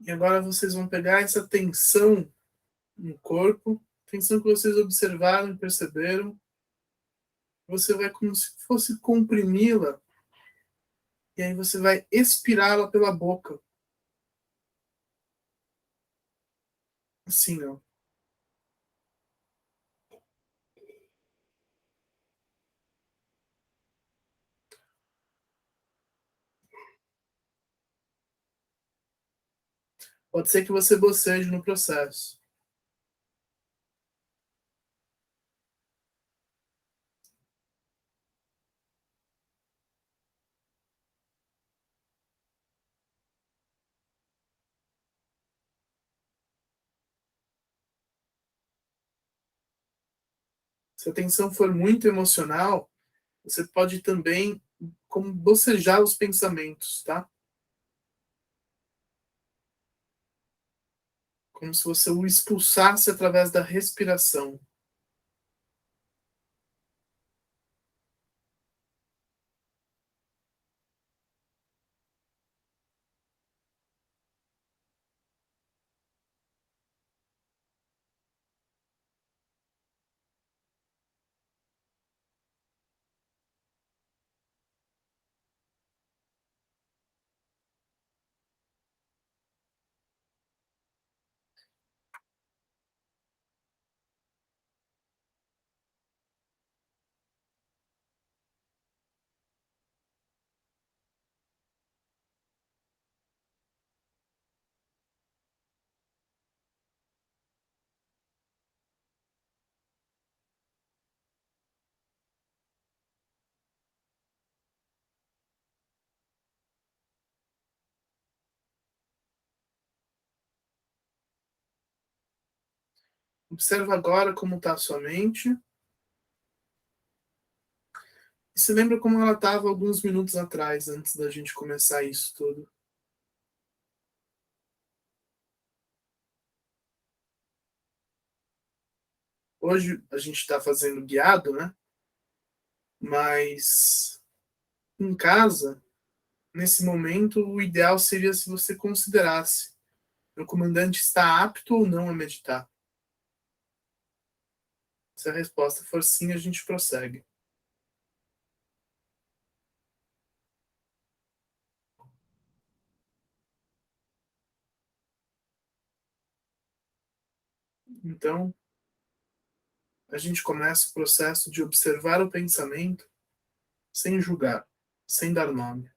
E agora vocês vão pegar essa tensão no corpo, tensão que vocês observaram e perceberam, você vai como se fosse comprimi-la, e aí você vai expirá-la pela boca. Assim, ó. Pode ser que você boceje no processo. Se a tensão for muito emocional, você pode também como bocejar os pensamentos, tá? Como se você o expulsasse através da respiração. Observa agora como está a sua mente e se lembra como ela estava alguns minutos atrás, antes da gente começar isso tudo. Hoje a gente está fazendo guiado, né? Mas em casa, nesse momento, o ideal seria se você considerasse o comandante está apto ou não a meditar. Se a resposta for sim, a gente prossegue. Então, a gente começa o processo de observar o pensamento sem julgar, sem dar nome.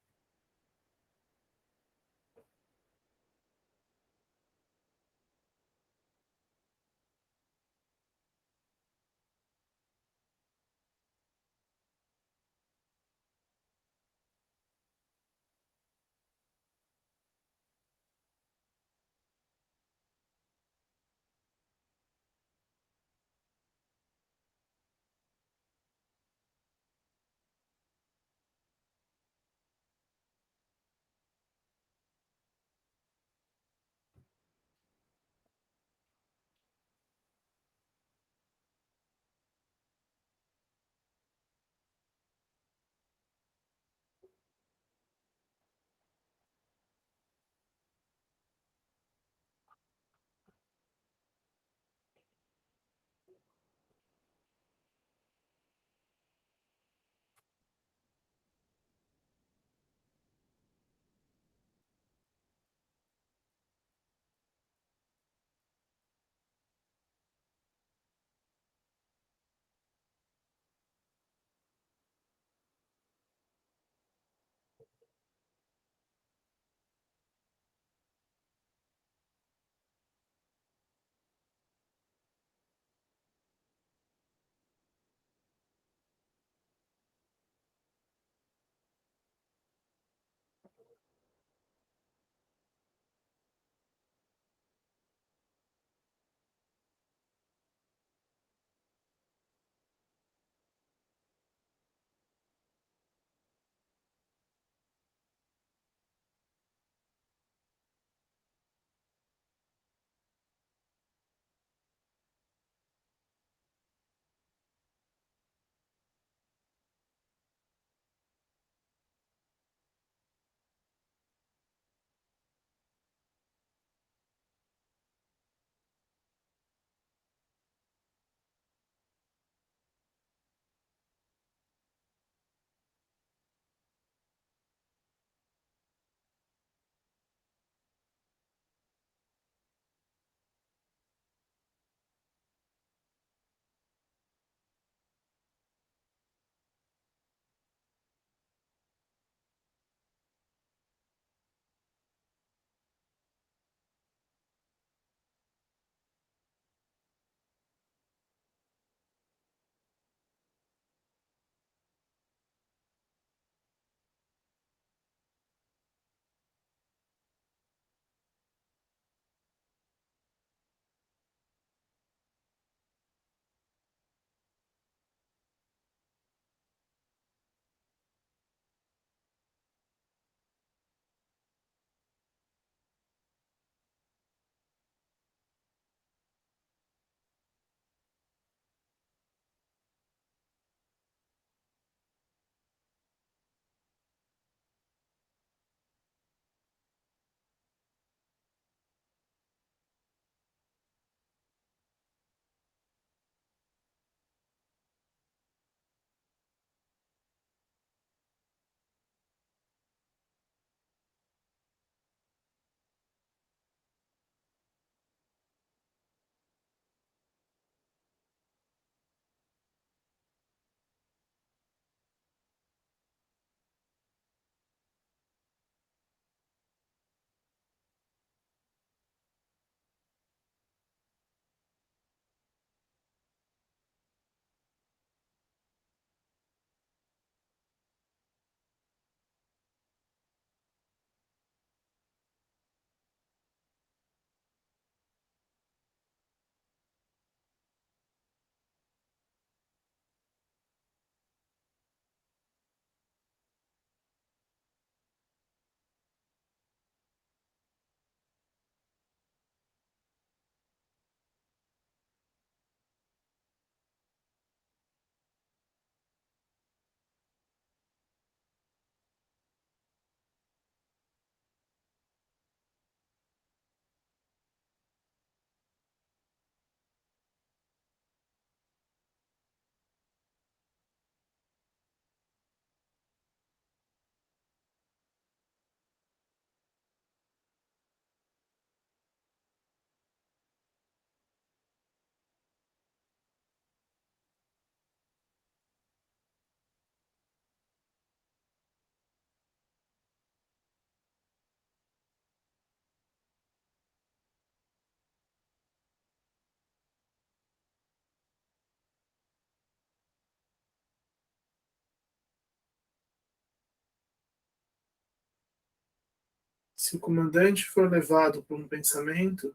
Se o comandante for levado por um pensamento,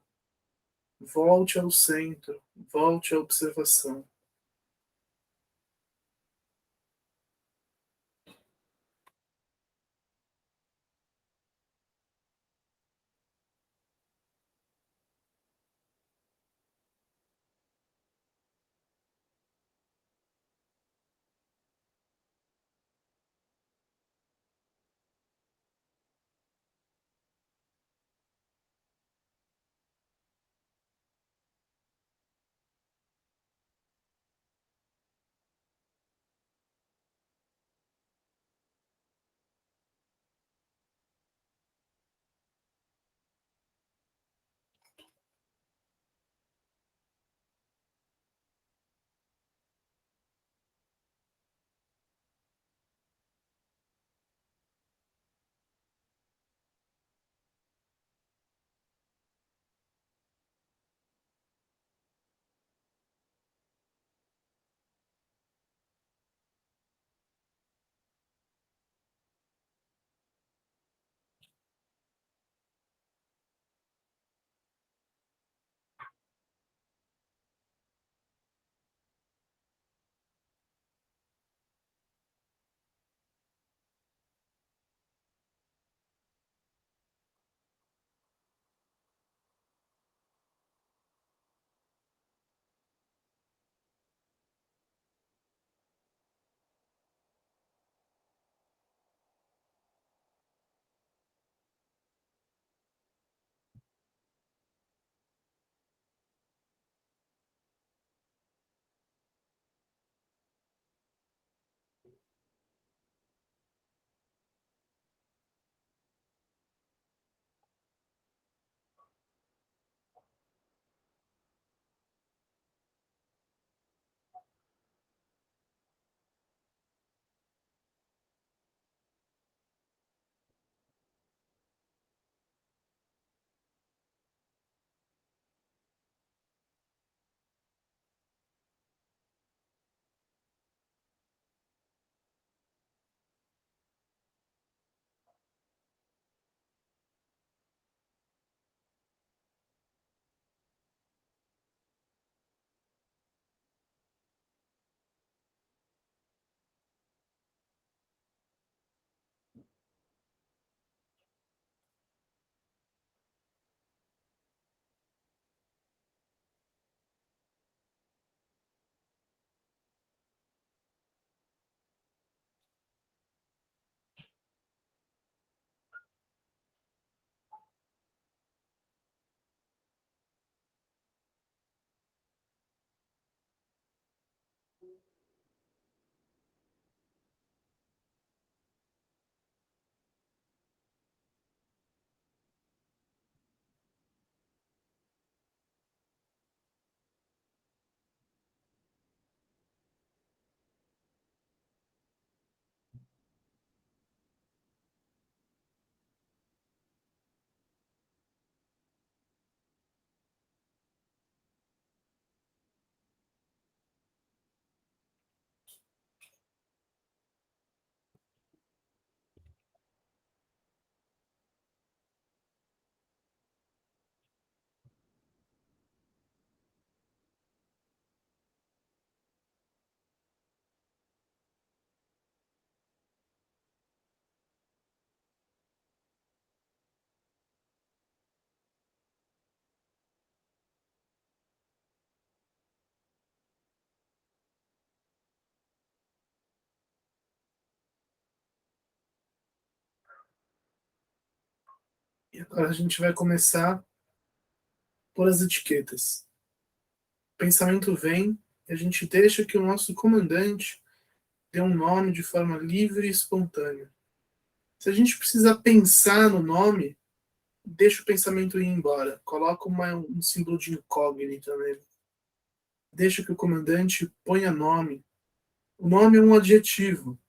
volte ao centro, volte à observação. E agora a gente vai começar por as etiquetas. O pensamento vem e a gente deixa que o nosso comandante dê um nome de forma livre e espontânea. Se a gente precisa pensar no nome, deixa o pensamento ir embora. Coloca um símbolo de incógnita nele. Deixa que o comandante ponha nome. O nome é um adjetivo,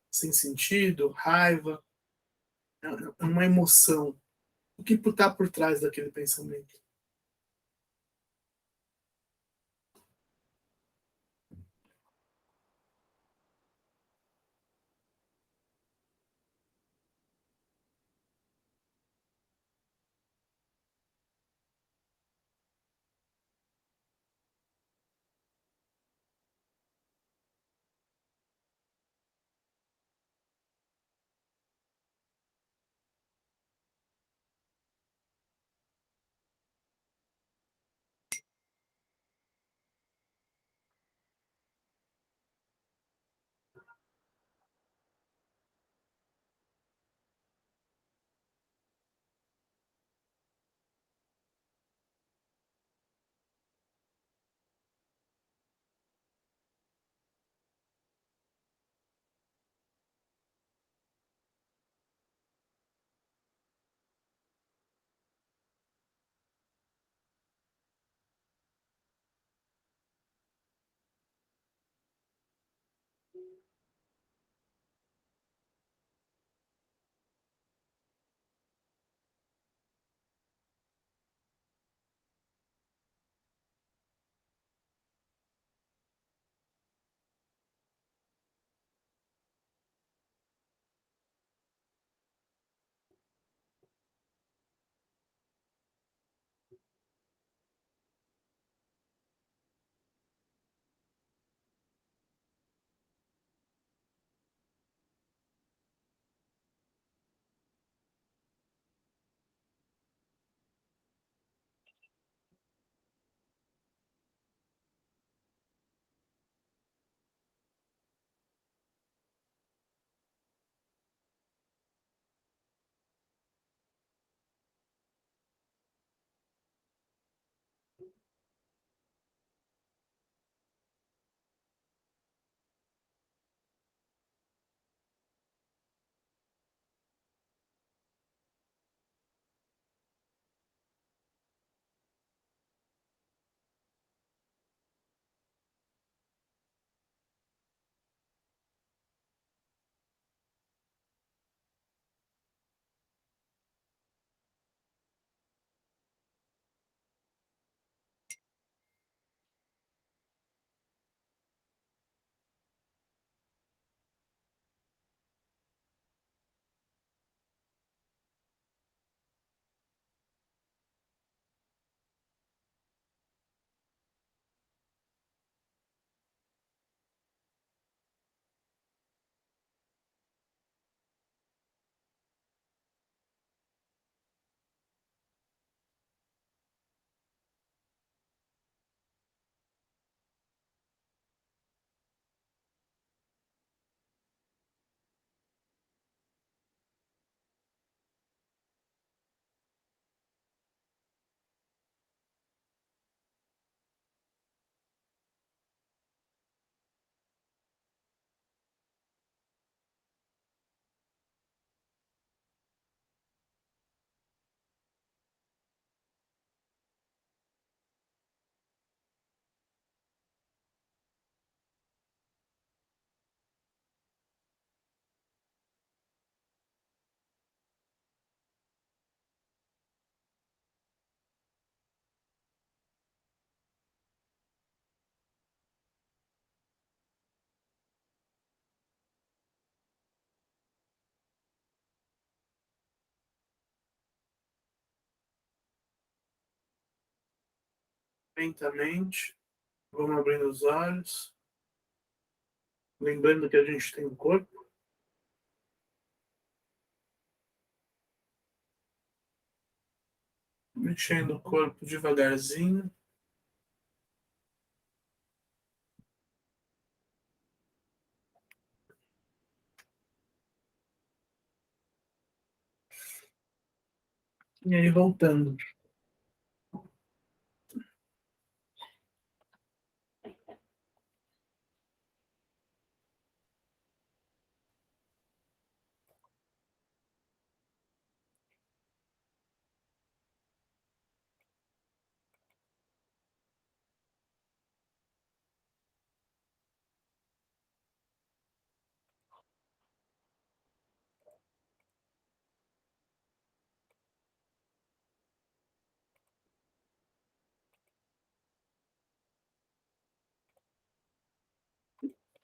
sem sentido, raiva, é uma emoção. O que está por trás daquele pensamento? Lentamente. Vamos abrindo os olhos. Lembrando que a gente tem um corpo. Mexendo o corpo devagarzinho. E aí voltando.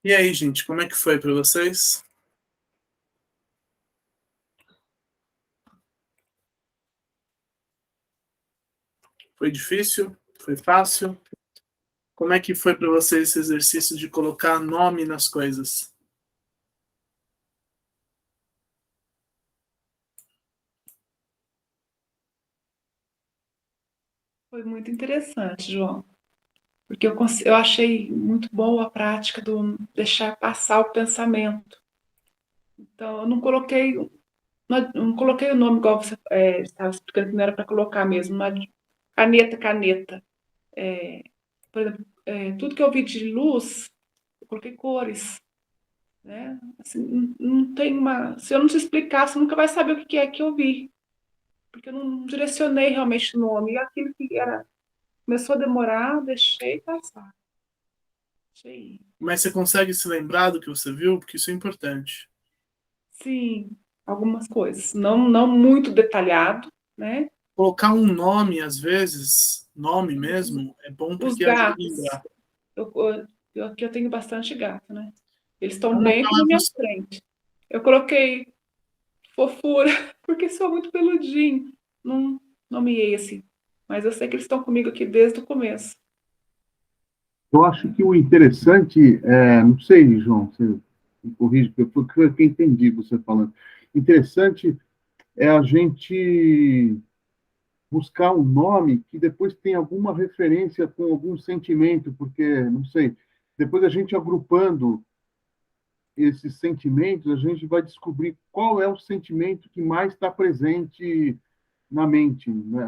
E aí, gente, como é que foi para vocês? Foi difícil? Foi fácil? Como é que foi para vocês esse exercício de colocar nome nas coisas? Foi muito interessante, João, porque eu achei muito boa a prática do deixar passar o pensamento. Então, eu não coloquei o nome igual você estava explicando que não era para colocar mesmo, mas caneta, caneta. Por exemplo, tudo que eu vi de luz, eu coloquei cores, né? Assim, não tem uma. Se eu não te explicar, você nunca vai saber o que é que eu vi, porque eu não direcionei realmente o nome. E aquilo que era, começou a demorar, eu deixei passar. Deixei. Mas você consegue se lembrar do que você viu? Porque isso é importante. Sim, algumas coisas. Não muito detalhado, né? Colocar um nome, às vezes, nome mesmo, é bom Os porque ajuda a gatos. lembrar. Aqui eu tenho bastante gato, né? Eles É estão uma bem aqui na palavra minha frente. Eu coloquei fofura, porque sou muito peludinho. Não nomeei assim. Mas eu sei que eles estão comigo aqui desde o começo. Eu acho que o interessante, não sei, João, você me corrige, porque eu entendi você falando. Interessante é a gente buscar um nome que depois tem alguma referência com algum sentimento, porque, não sei, depois a gente agrupando esses sentimentos, a gente vai descobrir qual é o sentimento que mais está presente na mente, né?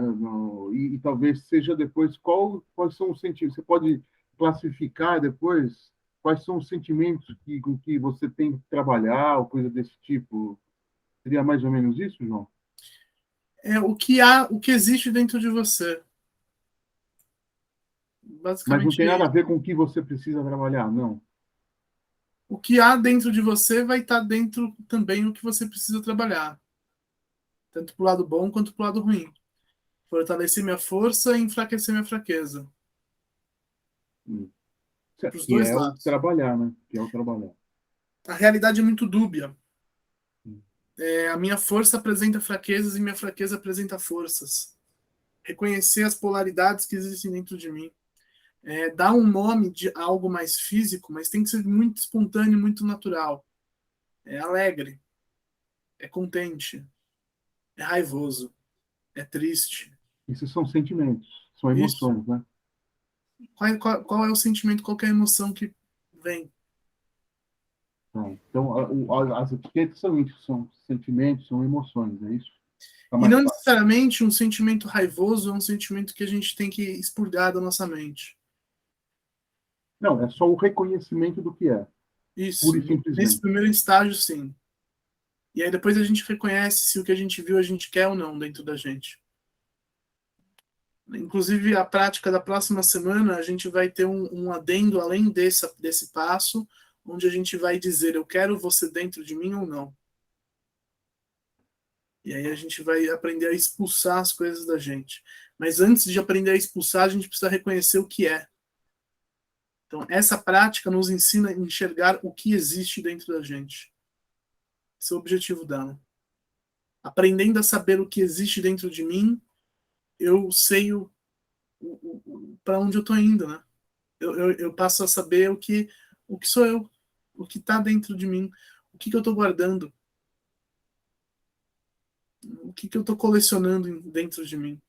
E talvez seja depois quais são os sentimentos. Você pode classificar depois quais são os sentimentos com que você tem que trabalhar, ou coisa desse tipo. Seria mais ou menos isso, João? É o que há, o que existe dentro de você. Mas não Basicamente tem é nada a isso. ver com o que você precisa trabalhar, não. O que há dentro de você vai estar dentro também o que você precisa trabalhar. Tanto para o lado bom quanto para o lado ruim. Fortalecer minha força e enfraquecer minha fraqueza. Hum. Para os Que dois é o lados. trabalhar, né? Que é o trabalhar. A realidade é muito dúbia. Hum. A minha força apresenta fraquezas e minha fraqueza apresenta forças. Reconhecer as polaridades que existem dentro de mim. Dar um nome de algo mais físico, mas tem que ser muito espontâneo, muito natural. É alegre, é contente, é raivoso, é triste. Isso são sentimentos, são Isso. emoções, né? Qual é o sentimento, qual é a emoção que vem? Então, as etiquetas são isso, são sentimentos, são emoções, é isso? Fica E mais não fácil. necessariamente um sentimento raivoso é um sentimento que a gente tem que expurgar da nossa mente. Não, é só o reconhecimento do que é, pura Isso. e Nesse simplesmente. primeiro estágio, sim. E aí depois a gente reconhece se o que a gente viu a gente quer ou não dentro da gente. Inclusive, a prática da próxima semana, a gente vai ter um adendo além desse passo, onde a gente vai dizer: eu quero você dentro de mim ou não. E aí a gente vai aprender a expulsar as coisas da gente. Mas antes de aprender a expulsar, a gente precisa reconhecer o que é. Então, essa prática nos ensina a enxergar o que existe dentro da gente. Esse é o objetivo dela. Aprendendo a saber o que existe dentro de mim, eu sei para onde eu estou indo, né? Eu passo a saber o que sou eu, o que está dentro de mim, o que eu estou guardando, o que eu estou colecionando dentro de mim.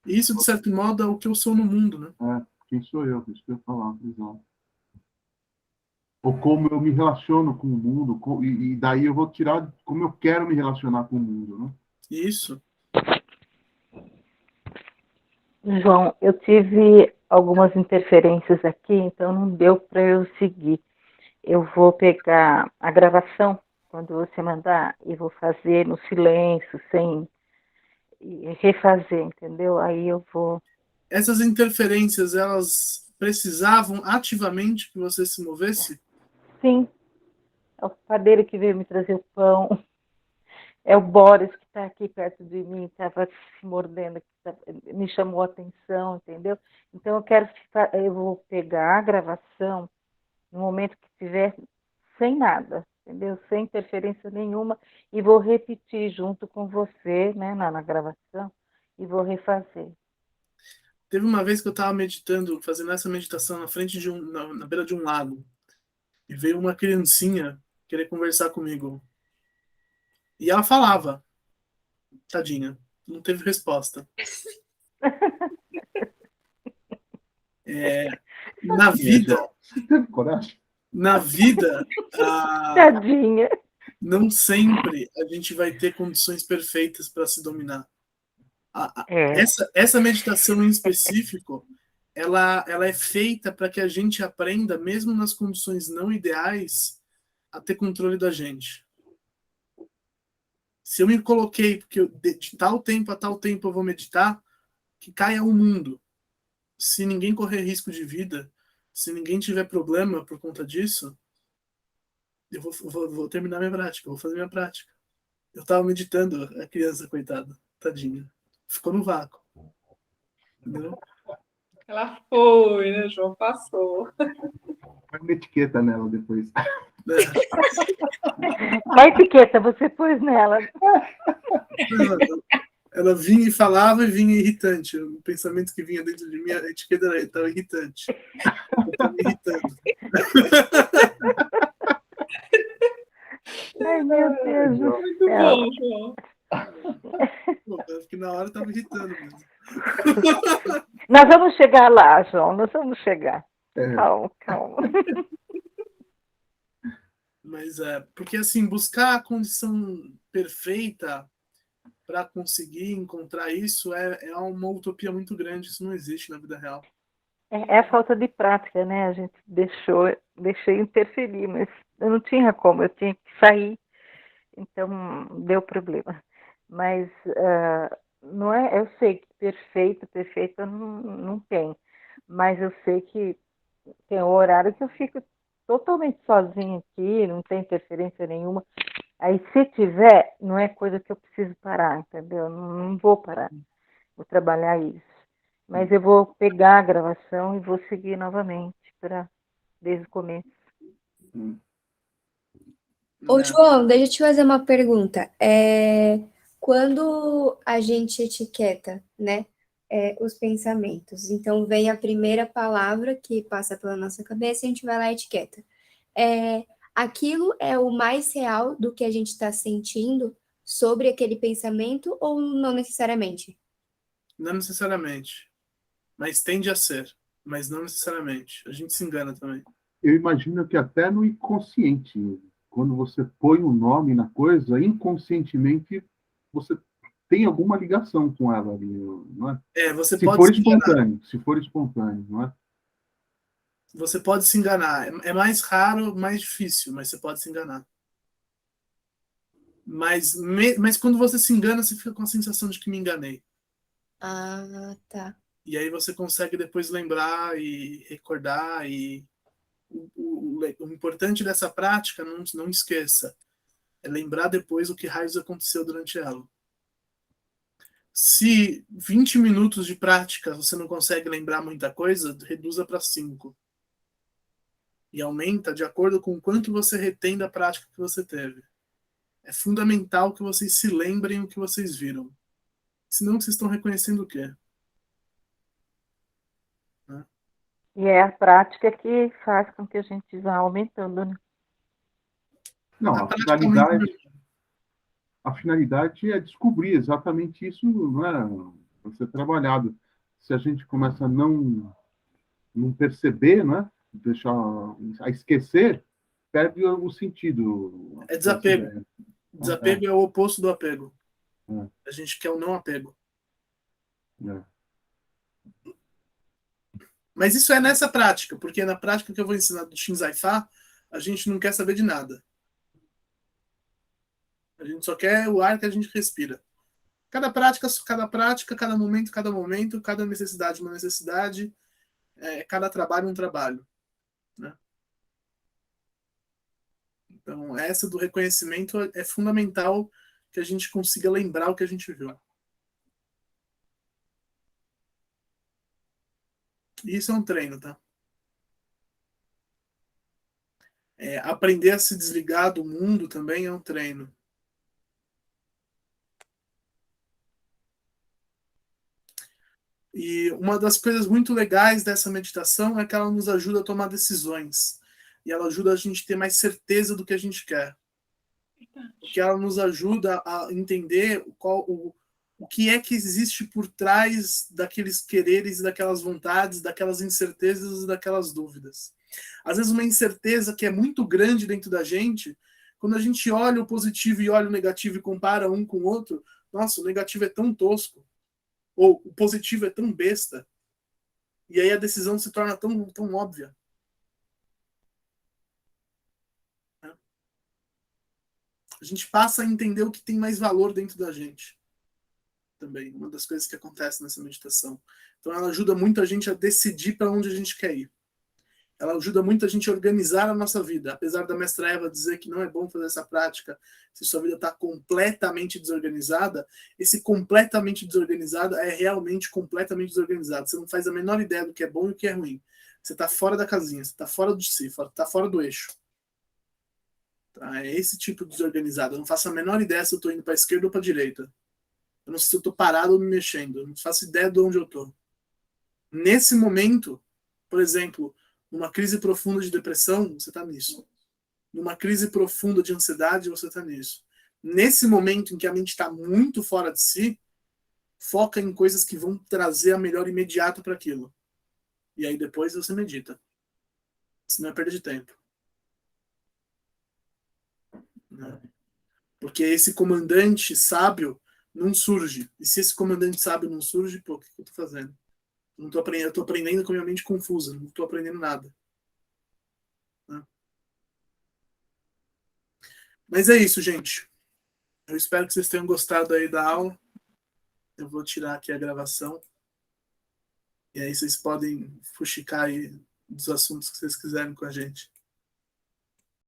E isso, de certo modo, é o que eu sou no mundo, né? Quem sou eu? Isso que eu ia falar, exato. Ou como eu me relaciono com o mundo, e daí eu vou tirar como eu quero me relacionar com o mundo, né? Isso. João, eu tive algumas interferências aqui, então não deu para eu seguir. Eu vou pegar a gravação quando você mandar e vou fazer no silêncio, sem refazer, entendeu? Aí eu vou. Essas interferências, elas precisavam ativamente que você se movesse? Sim, é o padeiro que veio me trazer o pão, é o Boris que está aqui perto de mim, estava se mordendo, me chamou a atenção, entendeu? Então eu vou pegar a gravação no momento que estiver sem nada, entendeu? Sem interferência nenhuma, e vou repetir junto com você, né, na gravação, e vou refazer. Teve uma vez que eu estava meditando, fazendo essa meditação na frente de na beira de um lago, e veio uma criancinha querer conversar comigo. E ela falava, tadinha, não teve resposta. Na vida, Teve coragem? na vida, Tadinha. não sempre a gente vai ter condições perfeitas para se dominar. Essa meditação em específico, ela é feita para que a gente aprenda, mesmo nas condições não ideais, a ter controle da gente. Se eu me coloquei, porque de tal tempo a tal tempo eu vou meditar, que caia o mundo. Se ninguém correr risco de vida, se ninguém tiver problema por conta disso, eu vou terminar minha prática, eu vou fazer minha prática. Eu estava meditando, a criança, coitada, tadinha. Ficou no vácuo. Entendeu? Ela foi, né, João? Passou. Põe uma etiqueta nela depois. Qual etiqueta você pôs nela? Ela vinha e falava e vinha irritante. O pensamento que vinha dentro de mim, a etiqueta estava irritante. Estava me irritando. Ai, meu Deus do Muito céu. bom, João. Porque na hora estava irritando mesmo. Nós vamos chegar lá, João, nós vamos chegar. Calma, calma. Mas porque assim, buscar a condição perfeita para conseguir encontrar isso é uma utopia muito grande. Isso não existe na vida real. É a falta de prática, né? A gente deixei interferir, mas eu não tinha como, eu tinha que sair, então deu problema. Mas não é, eu sei que perfeito não tem, mas eu sei que tem um horário que eu fico totalmente sozinha aqui, não tem interferência nenhuma. Aí, se tiver, não é coisa que eu preciso parar, entendeu? Não vou parar, vou trabalhar isso. Mas eu vou pegar a gravação e vou seguir novamente desde o começo. Ô, João, deixa eu te fazer uma pergunta. Quando a gente etiqueta, né, os pensamentos, então vem a primeira palavra que passa pela nossa cabeça e a gente vai lá e etiqueta. Aquilo é o mais real do que a gente está sentindo sobre aquele pensamento ou não necessariamente? Não necessariamente. Mas tende a ser. Mas não necessariamente. A gente se engana também. Eu imagino que até no inconsciente, quando você põe um nome na coisa, inconscientemente você tem alguma ligação com ela ali, não é? Você se pode for se espontâneo, se for espontâneo, não é? Você pode se enganar. É mais raro, mais difícil, mas você pode se enganar. Mas quando você se engana, você fica com a sensação de que me enganei. Ah, tá. E aí você consegue depois lembrar e recordar. E o importante dessa prática, não esqueça, é lembrar depois o que raios aconteceu durante ela. Se 20 minutos de prática você não consegue lembrar muita coisa, reduza para 5. E aumenta de acordo com o quanto você retém da prática que você teve. É fundamental que vocês se lembrem o que vocês viram. Senão vocês estão reconhecendo o quê? E é a prática que faz com que a gente vá aumentando, né? Não, A prática aumenta. a finalidade é descobrir exatamente isso, não é? Para ser trabalhado. Se a gente começa a não perceber, né? Deixar a esquecer, perde o sentido É dessa desapego. ideia. Desapego é o oposto do apego. É, A gente quer o não apego. é. Mas isso é nessa prática, porque na prática que eu vou ensinar do Shinzai-Fa, a gente não quer saber de nada. A gente só quer o ar que a gente respira. Cada momento, cada necessidade, uma necessidade, cada trabalho, um trabalho. Né? Então, essa do reconhecimento é fundamental que a gente consiga lembrar o que a gente viu. E isso é um treino, tá? Aprender a se desligar do mundo também é um treino. E uma das coisas muito legais dessa meditação é que ela nos ajuda a tomar decisões. E ela ajuda a gente a ter mais certeza do que a gente quer. Porque ela nos ajuda a entender o que é que existe por trás daqueles quereres, daquelas vontades, daquelas incertezas e daquelas dúvidas. Às vezes uma incerteza que é muito grande dentro da gente, quando a gente olha o positivo e olha o negativo e compara um com o outro, nossa, o negativo é tão tosco. Ou o positivo é tão besta. E aí a decisão se torna tão óbvia. A gente passa a entender o que tem mais valor dentro da gente. Também, uma das coisas que acontece nessa meditação. Então ela ajuda muito a gente a decidir para onde a gente quer ir. Ela ajuda muito a gente a organizar a nossa vida. Apesar da mestra Eva dizer que não é bom fazer essa prática se sua vida está completamente desorganizada, esse completamente desorganizada é realmente completamente desorganizado. Você não faz a menor ideia do que é bom e o que é ruim. Você está fora da casinha, você está fora de si, está fora do eixo. Tá? É esse tipo de desorganizado. Eu não faço a menor ideia se eu estou indo para a esquerda ou para a direita. Eu não sei se eu estou parado ou me mexendo. Eu não faço ideia de onde eu estou. Nesse momento, por exemplo, numa crise profunda de depressão, você está nisso. Numa crise profunda de ansiedade, você está nisso. Nesse momento em que a mente está muito fora de si, foca em coisas que vão trazer a melhor imediato para aquilo. E aí depois você medita. Senão é perda de tempo. Né? Porque esse comandante sábio não surge. E se esse comandante sábio não surge, pô, o que eu estou fazendo? Não tô aprendendo, eu tô aprendendo com a minha mente confusa, não estou aprendendo nada. Né? Mas é isso, gente. Eu espero que vocês tenham gostado aí da aula. Eu vou tirar aqui a gravação. E aí vocês podem fuxicar aí dos assuntos que vocês quiserem com a gente.